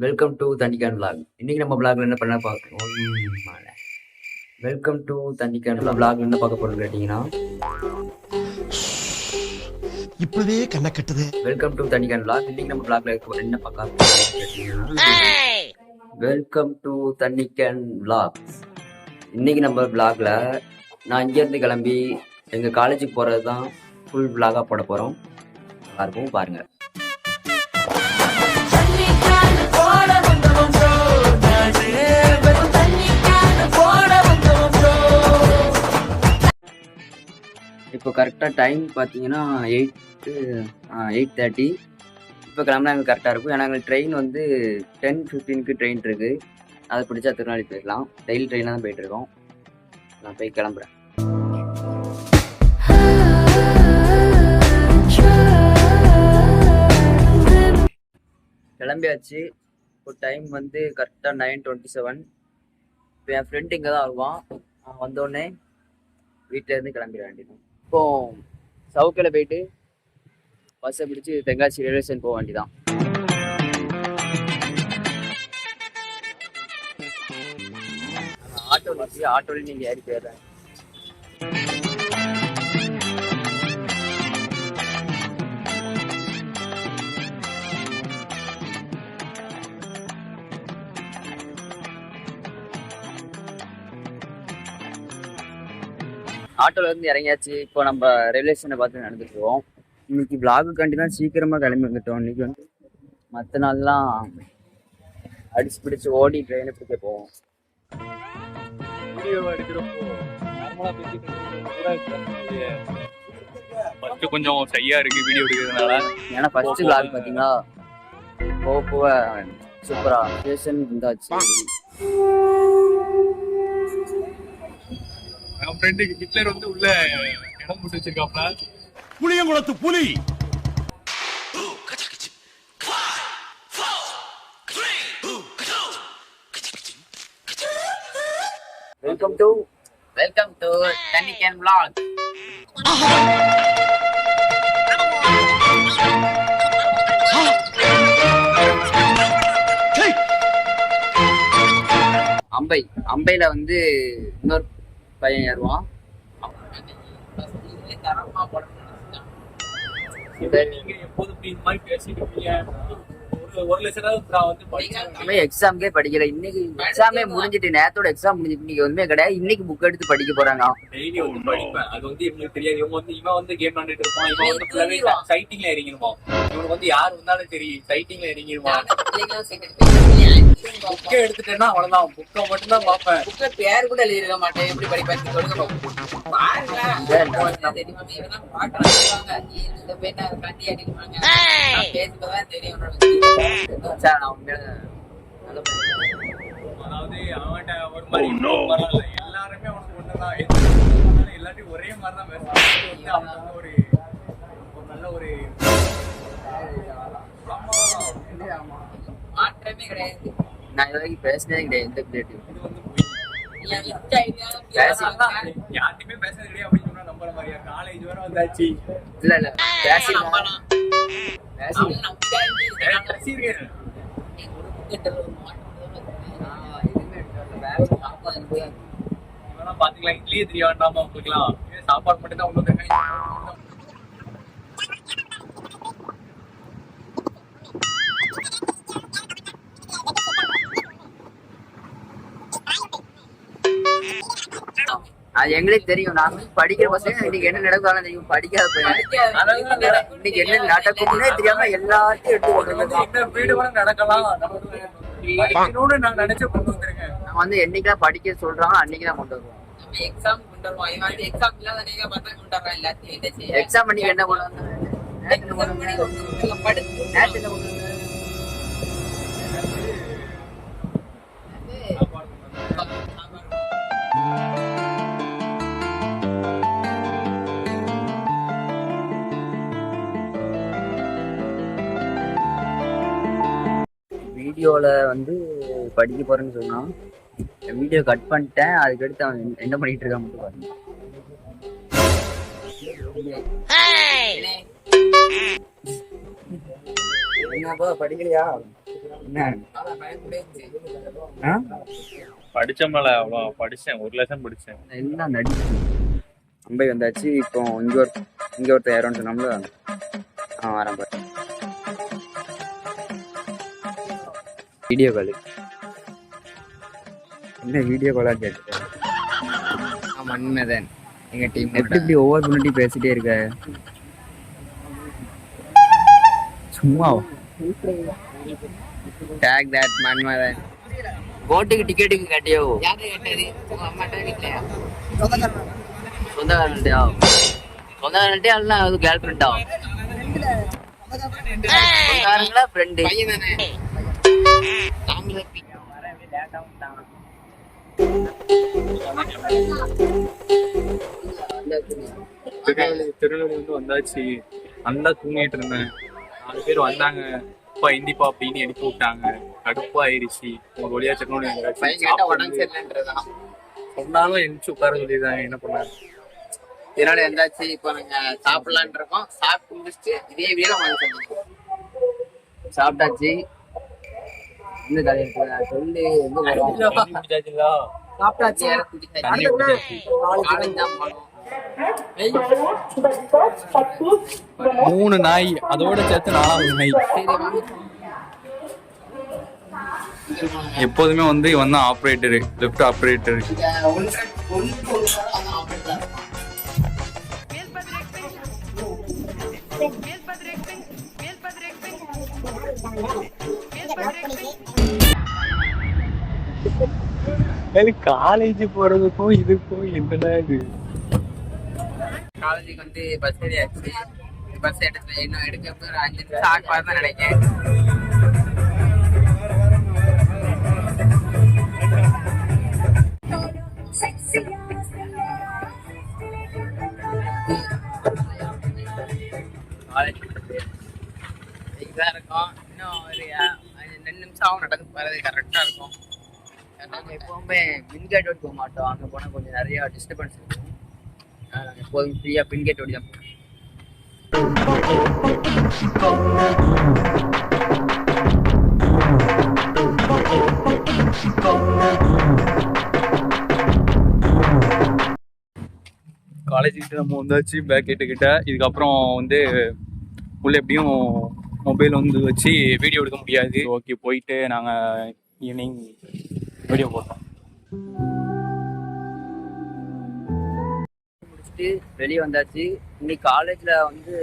Welcome to Thannikan vlog. இன்னைக்கு நம்ம vlogல என்ன பண்ண பார்க்கணும். வெல்கம் டு தண்ணிக்கான் vlog என்ன பார்க்க போறோம்னு கேட்டீங்கன்னா, இப்பவே கண்ண கட்டுது. Welcome to Thannikan vlog. இன்னைக்கு நம்ம vlogல என்ன பார்க்க போறோம்னு கேட்டீங்கன்னா, வெல்கம் டு தண்ணிக்கான் vlog. இன்னைக்கு நம்ம vlogல நான் இங்க இருந்து கிளம்பி எங்க காலேஜுக்கு போறது தான் ஃபுல் vlog-ஆ போட போறோம். எல்லாருக்கும் பாருங்க. இப்போ கரெக்டாக டைம் பார்த்தீங்கன்னா 8:30. இப்போ கிளம்புனா எங்களுக்கு கரெக்டாக இருக்கும். ஏன்னா எங்களுக்கு ட்ரெயின் வந்து 10:15க்கு ட்ரெயின் இருக்குது. அதை பிடிச்சா திருநாளி போயிடலாம். டெய்லி ட்ரெயினாக தான் போயிட்டுருக்கோம். நான் போய் கிளம்புறேன். கிளம்பியாச்சு. இப்போ டைம் வந்து கரெக்டாக 9:27. இப்போ என் ஃப்ரெண்டு இங்கே தான் வருவான். வந்தோடனே வீட்டிலேருந்து கிளம்பிட வேண்டியது. இப்போ சவுக்கில் போயிட்டு பஸ்ஸை பிடிச்சி தென்காசி ரயில்வே ஸ்டேஷன் போக வேண்டியதான். ஆட்டோவில் நீங்கள் ஏறி போயிடுறேன். ஆட்டோல இருந்து இறங்கியாச்சு. இப்போ நம்ம ரயில்வே ஸ்டேஷனை பார்த்து நடந்துட்டு இருக்கோம். இன்னைக்கு விளாகுக்காண்டி தான் சீக்கிரமா கிளம்பி வந்துட்டோம். இன்னைக்கு வந்து மற்ற நாள்லாம் அடிச்சு பிடிச்சு ஓடி ட்ரெயினை பிடிக்க போவோம். கொஞ்சம் சரியா இருக்கு வீடியோ எடுக்கிறதுனால. ஏன்னா ஃபர்ஸ்ட் விளாக் பார்த்தீங்கன்னா போக போக சூப்பரா ஸ்டேஷன் இருந்தாச்சு. என் ஃப்ரெண்டுக்கு ஹிட்லர் வந்து உள்ள இடம் போட்டு வச்சிருக்காப்ல. புளியங்குளத்து புலி. Welcome to Thannikan vlog. அம்பையில வந்து இன்னொரு பையன் ஏறுவான். நீங்க எப்போதும் இந்த மாதிரி பேசிட்டு ஒரு லட்சம் எக்ஸாம்க்கே படிக்கல. இன்னைக்கு எக்ஸாமே முடிஞ்சிட்டு, நேரத்தோட எக்ஸாம் முடிஞ்சிட்டு இன்னைக்கு ஒண்ணுமே கிடையாது. இன்னைக்கு புக் எடுத்து படிக்க போறாங்க. டெய்லி ஒன்று படிப்பேன். அது வந்து எனக்கு தெரியாது. இவன் வந்து கேம் விளையாண்டுட்டு இருப்பான். இவன் வந்து ஃபுல்லாவே சைட்டிங்ல இறங்கிடுவான். இவனுக்கு வந்து யார் வந்தாலும் சரி சைட்டிங்ல இறங்கிடுவான். புக்கை எடுத்துட்டேன்னா அவ்வளவுதான். புக்கை மட்டும் தான் பார்ப்பேன். புக்கை பேர் கூட எழுதிருக்க மாட்டேன். எப்படி படிப்பேன் சொல்லுங்க. அதாவது அவன்கிட்ட ஒரு மாதிரி எல்லாருமே அவனுக்கு ஒண்ணுதான். எல்லாத்தையும் ஒரே மாதிரிதான் பேசுவான். அவனுக்கு ஒரு நல்ல ஒரு மாற்றமே கிடையாது. நான் இது வரைக்கும் பேசினதே கிடையாது. எந்த பிளேட்டு யார்ட்டுமே பேசுறது கிடையாது அப்படின்னு சொன்னா நம்புற மாதிரியா? காலேஜ் வர வந்தாச்சு. இல்ல இல்ல பேசி பாத்தீங்களா? இட்லியே தெரிய வேண்டாமா உங்களுக்குலாம்? சாப்பாடு மட்டும் தான் ஒண்ணு. அது எங்களுக்கு தெரியும். நாங்க படிக்கிற பசங்க இன்னைக்கு என்ன நடந்தாலும் தெரியும். படிக்காத பையன் இன்னைக்கு என்ன நடக்கும்னே தெரியாம எல்லாத்தையும் எடுத்து கொண்டு வீடு கூட நடக்கலாம். நான் நினைச்சு கொண்டு வந்திருக்கேன். நான் வந்து என்னைக்குலாம் படிக்க சொல்றாங்க அன்னைக்குதான் கொண்டு வருவோம். எக்ஸாம் கொண்டு வருவோம். எக்ஸாம் இல்லாத நீங்க பார்த்தா கொண்டு வரோம். எல்லாத்தையும் எக்ஸாம் பண்ணிக்கு என்ன கொண்டு வந்தாங்க? வீடியோல வந்து படிக்க போறேன்னு சொன்னான். வீடியோ கட் பண்ணிட்டேன். அதுக்கடுத்து அவன் என்ன பண்ணிட்டு இருக்கான் மட்டும் பாருங்க. என்னப்பா படிக்கலையா? என்ன அதான் பயந்துச்சு. ஆ? படிச்சமல அவ்வளோ படிச்சேன், 1 லட்சம் படிச்சேன். எல்லாம் நடிச்சு அம்பை வந்தாச்சு. இப்போ இங்க ஒருத்தர் யாரோன்னு சொன்னோம்ல, வரேன் பாரு. வீடியோ கால் என்ன வீடியோ காலா கேட்டு மன்மதன் எங்க டீம் எப்படி இப்படி ஒவ்வொரு முன்னாடி பேசிட்டே இருக்க? சும்மா டேக் தட் மன்மதன். கோட்டுக்கு டிக்கெட்டுக்கு கட்டியோ? யாரு கேட்டது? உங்க அம்மாட்ட வீட்லயா? சொந்தக்காரன்ட்டியா? சொந்தக்காரன்ட்டியா இல்ல அது கேர்ள் ஃப்ரெண்டா? சொந்தக்காரங்களா ஃப்ரெண்டு? பையன் தானே. நாங்களே திருநெல்வேலி வந்து வந்தாச்சு. நல்லா தூங்கிட்டு இருந்தேன். 4 பேர் வந்தாங்க, அப்பா இந்திப்பா அப்படின்னு எழுப்பி விட்டாங்க. கடுப்பா ஆயிடுச்சு. ஒரு வழியா பையன் கேட்டா உடம்பு திருநெல்வேலி சரியில்லைன்றதான். சொன்னாலும் எழுந்துச்சு உட்கார சொல்லிடுறாங்க. என்ன பண்ண? இதனால எந்தாச்சு இப்போ நாங்க சாப்பிடலான் இருக்கோம். சாப்பிட்டு முடிச்சுட்டு இதே வீடியோ வாங்க சாப்பிட்டாச்சு. இந்த கதை சொல்லி சாப்பிட்டாச்சு. தண்ணி குடிச்சாச்சு. 3 நாய் அதோட சேர்த்து 4வது நாய். எப்போதுமே வந்து இவன் தான் ஆப்ரேட்டரு, லெஃப்ட் ஆப்ரேட்டரு. காலேஜ் போறதுக்கும் இதுக்கும் என்னடா இது? காலேஜுக்கு வந்து பஸ் ஏறியாச்சு. பஸ் எடுத்து இன்னும் எடுக்க 5 நிமிஷம் ஆகுமாறு தான் நினைக்கிறேன். காலேஜ் தான் இருக்கும். இன்னும் ஒரு 2 நிமிஷம் ஆகும் நடந்து போறது. கரெக்டா இருக்கும். நாங்கள் எப்பவுமே பின்கேட் ஓடி போக மாட்டோம். அங்கே போனால் கொஞ்சம் நிறைய டிஸ்டர்பன்ஸ் இருக்கும். நாங்கள் எப்போதும் ஃப்ரீயாக பின்கேட் ஓடி தான் போவோம். காலேஜ் கிட்ட நம்ம வந்தாச்சு, பேக் கிட்ட. இதுக்கப்புறம் வந்து உள்ள எப்படியும் மொபைல் வந்து வச்சு வீடியோ எடுக்க முடியாது. ஓகே, போயிட்டு நாங்கள் ஈவினிங் வீடியோ போட்டோம். முடிச்சுட்டு வெளியே வந்தாச்சு. இன்னைக்கு காலேஜில் வந்து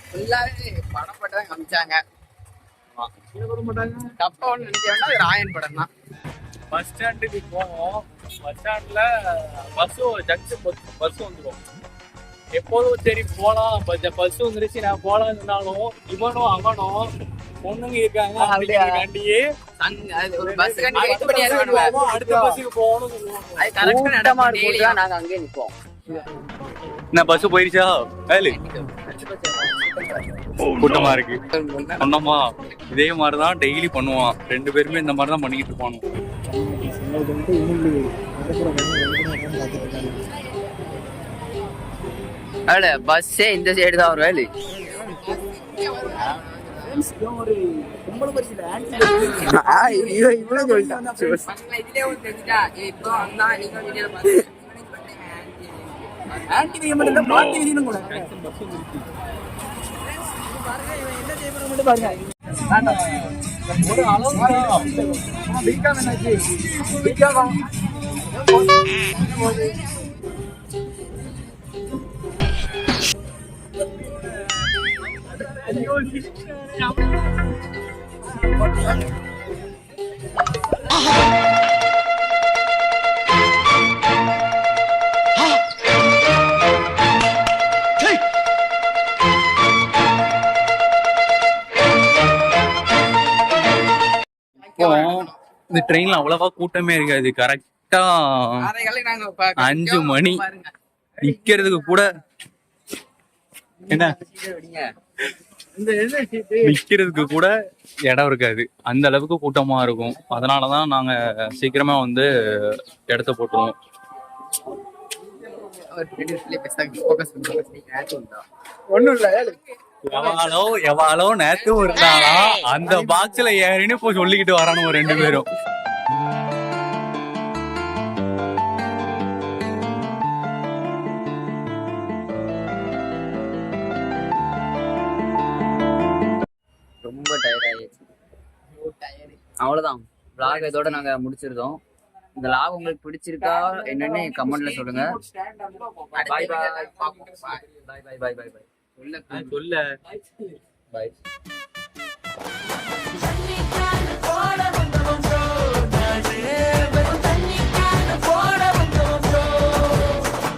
ஃபுல்லாவே படம் போட்டு தான் காமிச்சாங்க. தப்பா ஒன்று நினைச்சோம்னா அது ராயன் படம் தான். பஸ் ஸ்டாண்டுக்கு போவோம். பஸ் ஸ்டாண்ட்ல ஜங்ஷன் பஸ் வந்துடும். எப்போதும் சரி போலாம், பஸ் வந்துருச்சு நான் போலாம்னு சொன்னாலும் இவனும் அவனும் பொண்ணுங்க இருக்காங்க அப்படியே ஒரு பஸ் கண்டி வெயிட் பண்ணி ஏறுவாங்க. அடுத்த பஸ்ஸுக்கு போகணும்னு சொல்லுவாங்க. அது கரெக்டா நடக்கும். நாங்கள் அங்கேயே நிற்போம். என்ன பஸ் போயிருச்சா? கூட்டமா இருக்கு சொன்னோமா. இதே மாதிரிதான் டெய்லி பண்ணுவான். 2 பேருமே இந்த மாதிரிதான் பண்ணிக்கிட்டு இருப்பானு. பஸ்ஸே இந்த சைடு தான் வரும். வேலு இவ்வளவு சொல்லிட்டான். இதுலயே ஒரு தெரிஞ்சுட்டா இப்போ வந்தா நீங்க வீடியோ பார்த்து ஒரு அளவு இந்த ட்ரெயின்ல அவ்வளவா கூட்டமே இருக்காது. கரெக்டா 5 மணி நிக்கிறதுக்கு கூட என்ன நிக்கிறதுக்கு கூட இடம் இருக்காது. அந்த அளவுக்கு கூட்டமா இருக்கும். அதனாலதான் நாங்க சீக்கிரமா வந்து இடத்த போட்டுருவோம். ஒண்ணும் இல்ல எவாளோ நேத்து இருந்தானா அந்த பாக்ஸ்ல ஏறின்னு போய் சொல்லிக்கிட்டு வரானு ரெண்டு பேரும். ரொம்ப டயர்ட் ஆயிடுச்சு. அவ்வளவுதான், vlog இதோட நாங்க முடிச்சிருந்தோம். இந்த vlog உங்களுக்கு பிடிச்சிருக்கா என்னன்னு கமெண்ட்ல சொல்லுங்க. பாய் பாய் பாப்போம். பாய் பாய் பாய் பாய் பாய் சொல்ல பாய்.